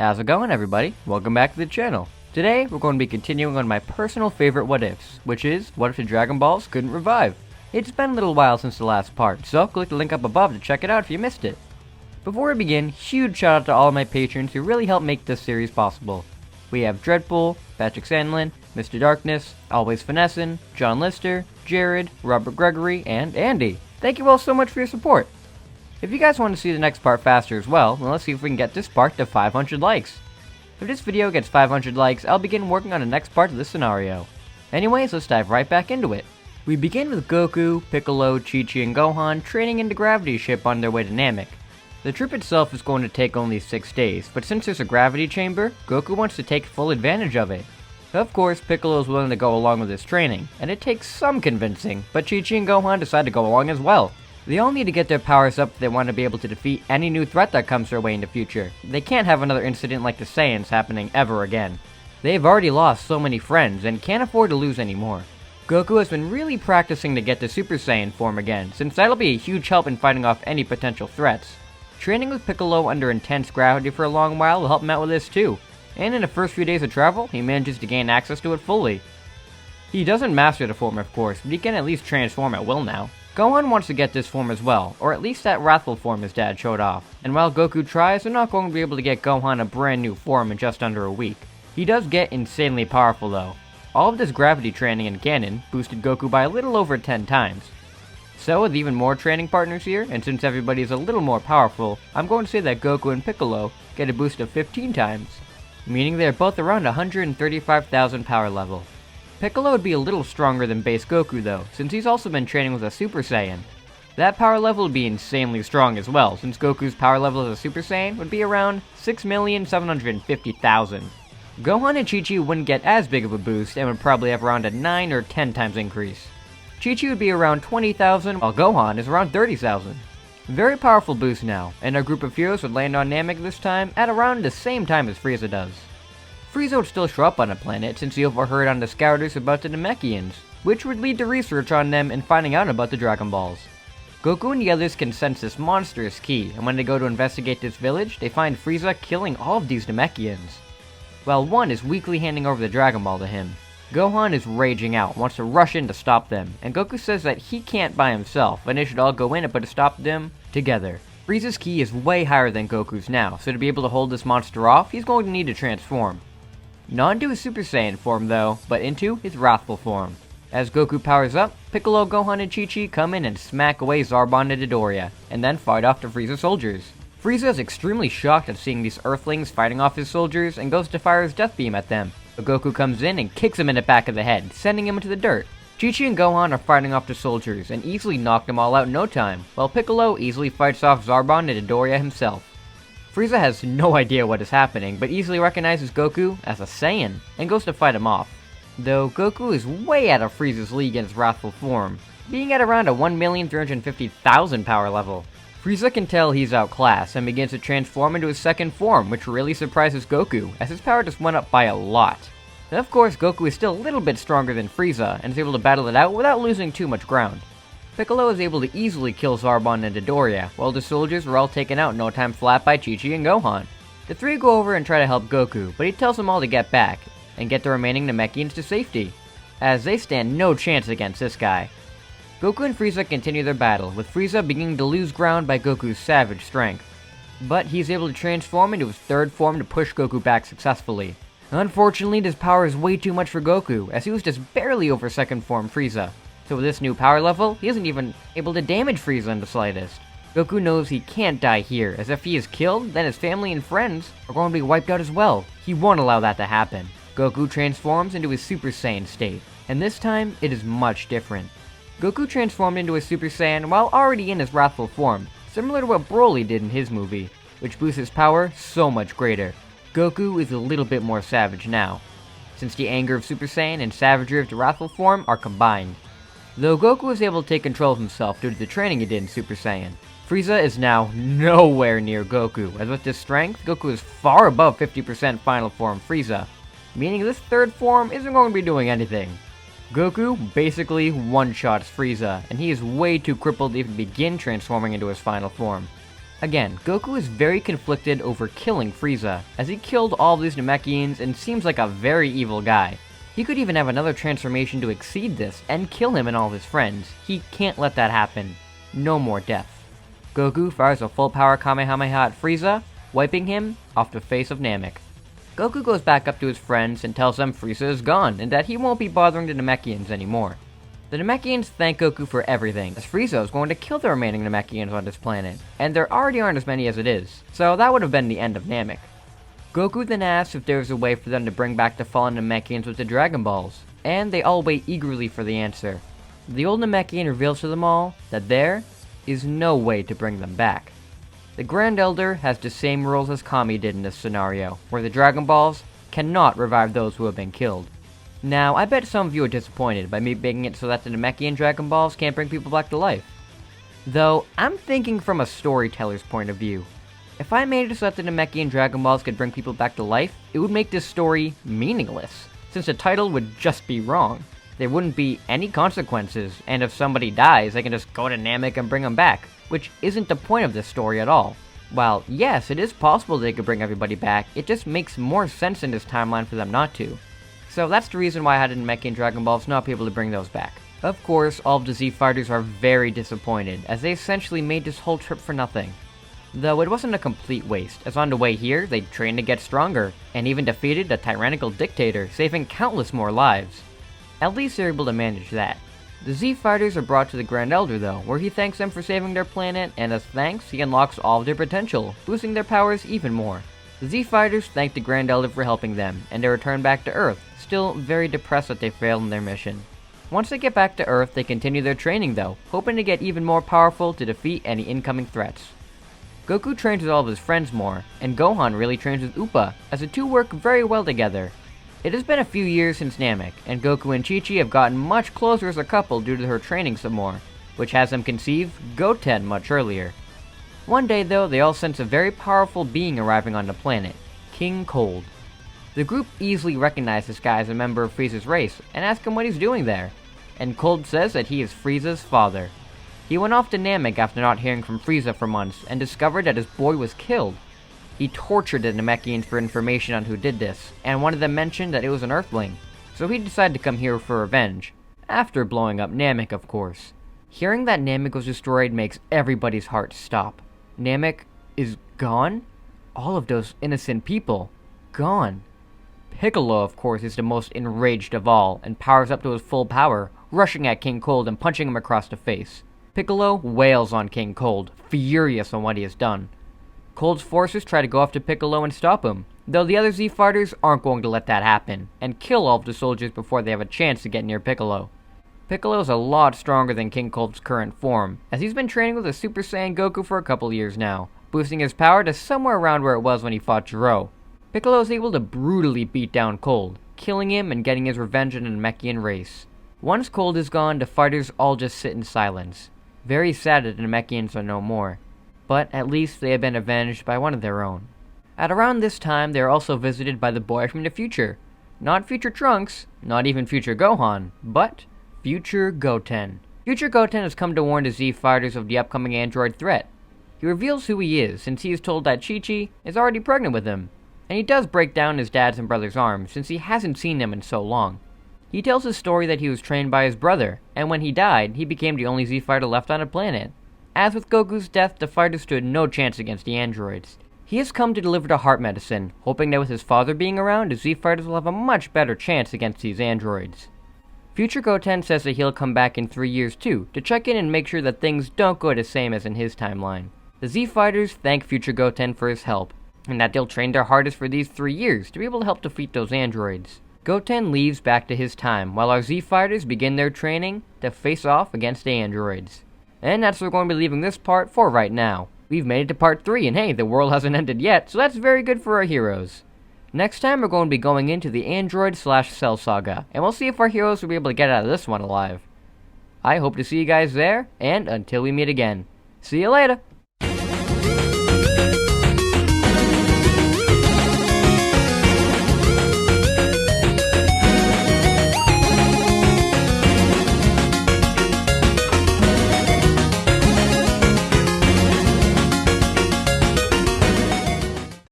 How's it going, everybody? Welcome back to the channel. Today, we're going to be continuing on my personal favorite what-ifs, which is, what if the Dragon Balls couldn't revive? It's been a little while since the last part, so click the link up above to check it out if you missed it. Before we begin, huge shout out to all of my patrons who really helped make this series possible. We have Dreadpool, Patrick Sandlin, Mr. Darkness, Always Finessin', John Lister, Jared, Robert Gregory, and Andy. Thank you all so much for your support. If you guys want to see the next part faster as well, then let's see if we can get this part to 500 likes. If this video gets 500 likes, I'll begin working on the next part of this scenario. Anyways, let's dive right back into it. We begin with Goku, Piccolo, Chi-Chi, and Gohan training in the gravity ship on their way to Namek. The trip itself is going to take only 6 days, but since there's a gravity chamber, Goku wants to take full advantage of it. Of course, Piccolo is willing to go along with this training, and it takes some convincing, but Chi-Chi and Gohan decide to go along as well. They all need to get their powers up if they want to be able to defeat any new threat that comes their way in the future. They can't have another incident like the Saiyans happening ever again. They've already lost so many friends and can't afford to lose any more. Goku has been really practicing to get to Super Saiyan form again, since that'll be a huge help in fighting off any potential threats. Training with Piccolo under intense gravity for a long while will help him out with this too, and in the first few days of travel, he manages to gain access to it fully. He doesn't master the form of course, but he can at least transform at will now. Gohan wants to get this form as well, or at least that Wrathful Form his dad showed off, and while Goku tries, they're not going to be able to get Gohan a brand new form in just under a week. He does get insanely powerful though. All of this gravity training in canon boosted Goku by a little over 10 times. So with even more training partners here, and since everybody is a little more powerful, I'm going to say that Goku and Piccolo get a boost of 15 times, meaning they're both around 135,000 power level. Piccolo would be a little stronger than base Goku though, since he's also been training with a Super Saiyan. That power level would be insanely strong as well, since Goku's power level as a Super Saiyan would be around 6,750,000. Gohan and Chi-Chi wouldn't get as big of a boost and would probably have around a 9 or 10 times increase. Chi-Chi would be around 20,000 while Gohan is around 30,000. Very powerful boost now, and our group of heroes would land on Namek this time at around the same time as Freeza does. Freeza would still show up on the planet since he overheard on the Scouters about the Namekians, which would lead to research on them and finding out about the Dragon Balls. Goku and the others can sense this monstrous key, and when they go to investigate this village, they find Freeza killing all of these Namekians. While one is weakly handing over the Dragon Ball to him, Gohan is raging out, wants to rush in to stop them, and Goku says that he can't by himself, and they should all go in and put a stop to them together. Frieza's ki is way higher than Goku's now, so to be able to hold this monster off, he's going to need to transform. Not into his Super Saiyan form though, but into his Wrathful Form. As Goku powers up, Piccolo, Gohan, and Chi-Chi come in and smack away Zarbon and Dodoria, and then fight off the Frieza soldiers. Frieza is extremely shocked at seeing these Earthlings fighting off his soldiers and goes to fire his Death Beam at them, but Goku comes in and kicks him in the back of the head, sending him into the dirt. Chi-Chi and Gohan are fighting off the soldiers and easily knock them all out in no time, while Piccolo easily fights off Zarbon and Dodoria himself. Frieza has no idea what is happening, but easily recognizes Goku as a Saiyan, and goes to fight him off. Though Goku is way out of Frieza's league in his Wrathful Form, being at around a 1,350,000 power level. Frieza can tell he's outclassed, and begins to transform into his second form, which really surprises Goku, as his power just went up by a lot. And of course, Goku is still a little bit stronger than Frieza, and is able to battle it out without losing too much ground. Piccolo is able to easily kill Zarbon and Dodoria, while the soldiers were all taken out in no time flat by Chi-Chi and Gohan. The three go over and try to help Goku, but he tells them all to get back, and get the remaining Namekians to safety, as they stand no chance against this guy. Goku and Frieza continue their battle, with Frieza beginning to lose ground by Goku's savage strength. But he's able to transform into his third form to push Goku back successfully. Unfortunately, this power is way too much for Goku, as he was just barely over second form Frieza. So with this new power level, he isn't even able to damage Frieza in the slightest. Goku knows he can't die here, as if he is killed, then his family and friends are going to be wiped out as well. He won't allow that to happen. Goku transforms into his Super Saiyan state, and this time, it is much different. Goku transformed into a Super Saiyan while already in his Wrathful Form, similar to what Broly did in his movie, which boosts his power so much greater. Goku is a little bit more savage now, since the anger of Super Saiyan and savagery of the Wrathful Form are combined. Though Goku was able to take control of himself due to the training he did in Super Saiyan, Frieza is now nowhere near Goku, as with this strength, Goku is far above 50% Final Form Frieza, meaning this third form isn't going to be doing anything. Goku basically one-shots Frieza, and he is way too crippled to even begin transforming into his final form. Again, Goku is very conflicted over killing Freeza, as he killed all of these Namekians and seems like a very evil guy. He could even have another transformation to exceed this and kill him and all of his friends. He can't let that happen. No more death. Goku fires a full power Kamehameha at Freeza, wiping him off the face of Namek. Goku goes back up to his friends and tells them Freeza is gone and that he won't be bothering the Namekians anymore. The Namekians thank Goku for everything, as Freeza is going to kill the remaining Namekians on this planet, and there already aren't as many as it is, so that would have been the end of Namek. Goku then asks if there is a way for them to bring back the fallen Namekians with the Dragon Balls, and they all wait eagerly for the answer. The old Namekian reveals to them all that there is no way to bring them back. The Grand Elder has the same rules as Kami did in this scenario, where the Dragon Balls cannot revive those who have been killed. Now, I bet some of you are disappointed by me making it so that the Namekian Dragon Balls can't bring people back to life. Though, I'm thinking from a storyteller's point of view. If I made it so that the Namekian Dragon Balls could bring people back to life, it would make this story meaningless, since the title would just be wrong. There wouldn't be any consequences, and if somebody dies, they can just go to Namek and bring them back, which isn't the point of this story at all. While, yes, it is possible they could bring everybody back, it just makes more sense in this timeline for them not to. So that's the reason why I had the Namekian Dragon Balls not be able to bring those back. Of course, all of the Z Fighters are very disappointed, as they essentially made this whole trip for nothing. Though it wasn't a complete waste, as on the way here, they trained to get stronger, and even defeated a tyrannical dictator, saving countless more lives. At least they're able to manage that. The Z Fighters are brought to the Grand Elder though, where he thanks them for saving their planet, and as thanks, he unlocks all of their potential, boosting their powers even more. The Z Fighters thank the Grand Elder for helping them, and they return back to Earth, still very depressed that they failed in their mission. Once they get back to Earth, they continue their training though, hoping to get even more powerful to defeat any incoming threats. Goku trains with all of his friends more, and Gohan really trains with Appa, as the two work very well together. It has been a few years since Namek, and Goku and Chi-Chi have gotten much closer as a couple due to her training some more, which has them conceive Goten much earlier. One day though, they all sense a very powerful being arriving on the planet, King Cold. The group easily recognize this guy as a member of Frieza's race, and ask him what he's doing there, and Cold says that he is Frieza's father. He went off to Namek after not hearing from Freeza for months, and discovered that his boy was killed. He tortured the Namekians for information on who did this, and one of them mentioned that it was an Earthling, so he decided to come here for revenge, after blowing up Namek of course. Hearing that Namek was destroyed makes everybody's heart stop. Namek is gone? All of those innocent people, gone. Piccolo of course is the most enraged of all, and powers up to his full power, rushing at King Cold and punching him across the face. Piccolo wails on King Cold, furious on what he has done. Cold's forces try to go after Piccolo and stop him, though the other Z Fighters aren't going to let that happen, and kill all of the soldiers before they have a chance to get near Piccolo. Piccolo is a lot stronger than King Cold's current form, as he's been training with a Super Saiyan Goku for a couple years now, boosting his power to somewhere around where it was when he fought Jiro. Piccolo is able to brutally beat down Cold, killing him and getting his revenge on the Namekian race. Once Cold is gone, the fighters all just sit in silence. Very sad that the Namekians are no more, but at least they have been avenged by one of their own. At around this time, they are also visited by the boy from the future. Not future Trunks, not even future Gohan, but future Goten. Future Goten has come to warn the Z Fighters of the upcoming android threat. He reveals who he is, since he is told that Chi-Chi is already pregnant with him, and he does break down his dad's and brother's arms, since he hasn't seen them in so long. He tells his story that he was trained by his brother, and when he died, he became the only Z Fighter left on the planet. As with Goku's death, the fighter stood no chance against the androids. He has come to deliver the heart medicine, hoping that with his father being around, the Z Fighters will have a much better chance against these androids. Future Goten says that he'll come back in 3 years too, to check in and make sure that things don't go the same as in his timeline. The Z Fighters thank Future Goten for his help, and that they'll train their hardest for these 3 years to be able to help defeat those androids. Goten leaves back to his time, while our Z Fighters begin their training to face off against the androids. And that's where we're going to be leaving this part for right now. We've made it to part 3, and hey, the world hasn't ended yet, so that's very good for our heroes. Next time we're going to be going into the Android/Cell saga, and we'll see if our heroes will be able to get out of this one alive. I hope to see you guys there, and until we meet again, see you later!